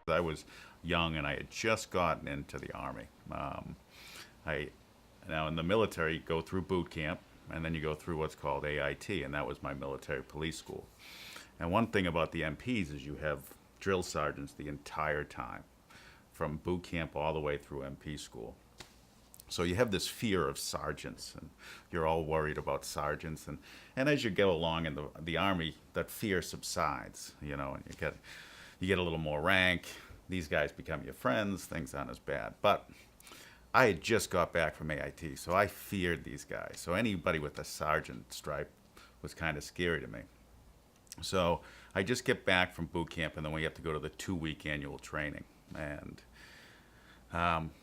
I was young and I had just gotten into the Army. I Now in the military, you go through boot camp and then you go through what's called AIT, and that was my military police school. And one thing about the MPs is you have drill sergeants the entire time, from boot camp all the way through MP school. So you have this fear of sergeants, and you're all worried about sergeants. And as you go along in the Army, that fear subsides, and you get a little more rank. These guys become your friends. Things aren't as bad. But I had just got back from AIT, so I feared these guys. So anybody with a sergeant stripe was kind of scary to me. So I just get back from boot camp, and then we have to go to the 2-week annual training. And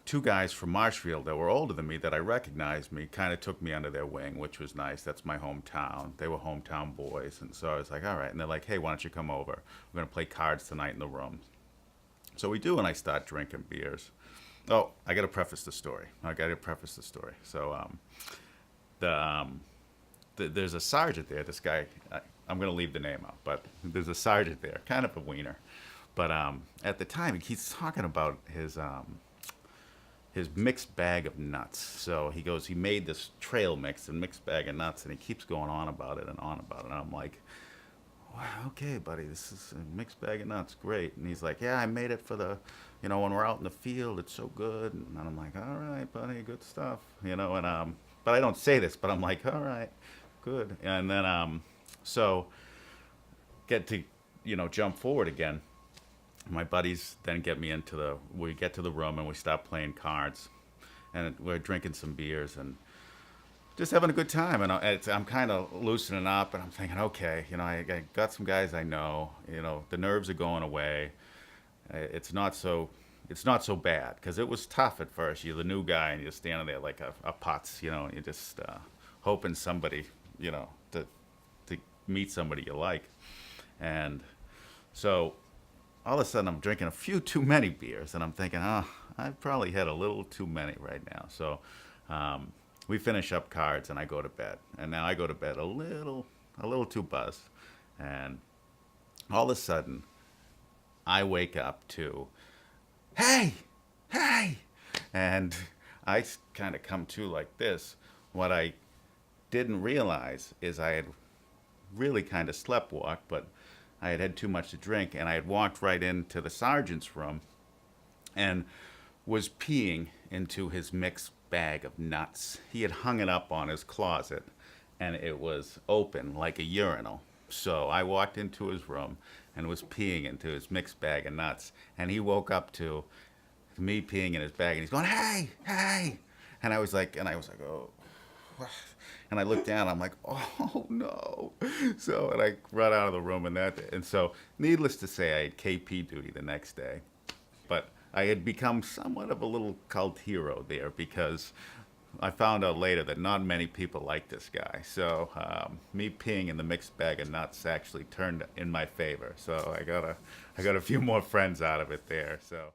two guys from Marshfield that were older than me that I recognized me kind of took me under their wing, which was nice. That's my hometown. They were hometown boys. And so I was like, all right. And they're like, hey, why don't you come over? We're going to play cards tonight in the room. So we do, and I start drinking beers. Oh, I got to preface the story. So there's a sergeant there. This guy, I'm going to leave the name out, but there's a sergeant there, kind of a wiener. But at the time, he's talking about his mixed bag of nuts. So he goes, he made this trail mix and mixed bag of nuts, and he keeps going on about it and on about it. And I'm like, wow, okay, buddy, this is a mixed bag of nuts, great. And he's like, yeah, I made it for when we're out in the field, it's so good. And I'm like, all right, buddy, good stuff, and but I don't say this, but I'm like, all right, good. And then so get to jump forward again. My buddies then get me we get to the room and we start playing cards, and we're drinking some beers and just having a good time. And I'm kind of loosening up, and I'm thinking, okay, I got some guys I know, the nerves are going away. It's not so bad, because it was tough at first. You're the new guy and you're standing there like a putz, and you're just hoping somebody, to meet somebody you like. And so all of a sudden I'm drinking a few too many beers, and I'm thinking, oh, I've probably had a little too many right now. So we finish up cards and I go to bed. And now I go to bed a little too buzzed. And all of a sudden I wake up to, hey, hey. And I kind of come to like this. What I didn't realize is I had really kind of sleptwalked, but I had had too much to drink, and I had walked right into the sergeant's room and was peeing into his mixed bag of nuts. He had hung it up on his closet, and it was open like a urinal. So I walked into his room and was peeing into his mixed bag of nuts, and he woke up to me peeing in his bag, and he's going, hey, hey. And I was like, oh. And I looked down, I'm like, oh no. So, and I run out of the room, and so needless to say, I had KP duty the next day. But I had become somewhat of a little cult hero there, because I found out later that not many people like this guy. So me peeing in the mixed bag of nuts actually turned in my favor. So I got a few more friends out of it there. So.